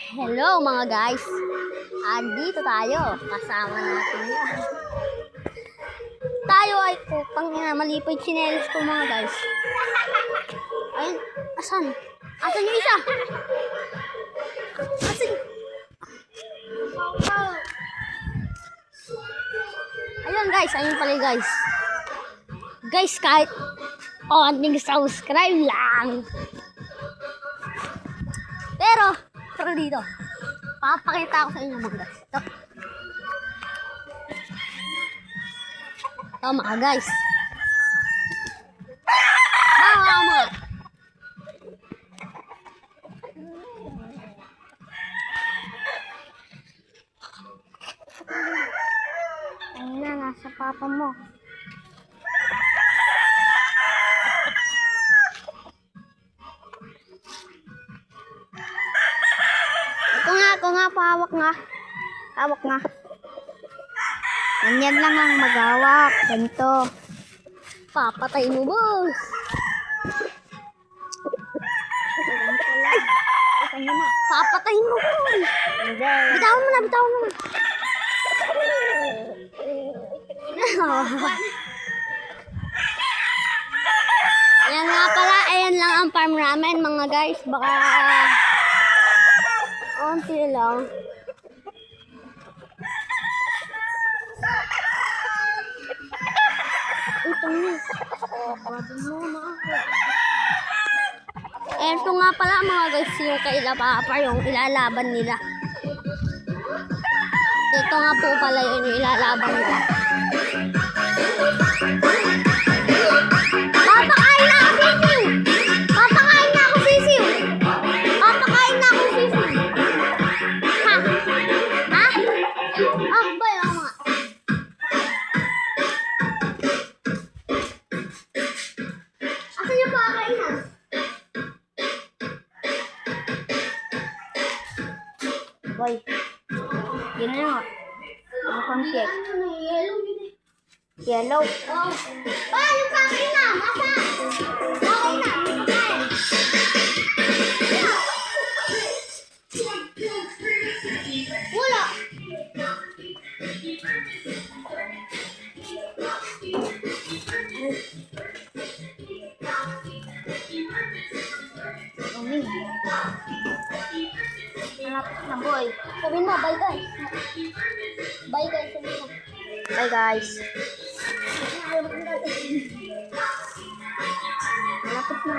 Hello mga guys, andito tayo, kasama natin yan. Tayo ay putang ina, mali pa yung tsinelas ko mga guys. Ayun, asan? Asan yung isa? Asan? Ayun guys, ayun pala guys. Guys, kahit onting subscribe lang. Pero dito, papakita ko sa inyo mga guys. Ito mga guys. Bawa mga. Ayun na, nasa papa mo. Ako nga, pahawak nga. Hawak nga. Ganyan lang ang maghawak. Ganito. Papatay mo, boss. Ganito lang. Ganyan na. Papatay mo, boss. Bitawan mo na, bitawan mo na. Ayan nga pala, ayan lang ang farm ramen mga guys. Baka onti lang. Ito nga. Ito nga pala mga guys, yung kaila papa, yung ilalaban nila. Ito nga po pala yun, yung ilalaban nila. Papakain na ako sisiw! Papakain na ako sisiw! Papakain na ako sisiw! Ha? Ha? Ah, bayo nga. Asan yung pakainan? Boy. Yun na nga. Ang pancake. Yellow. Oh. Ah, yung pakainan! Asa? Pakainan! Pakainan! Wala! Malapit na boy. Sabihin mo, bye guys. Bye guys. Sabihin mo. Bye guys. Malapit na.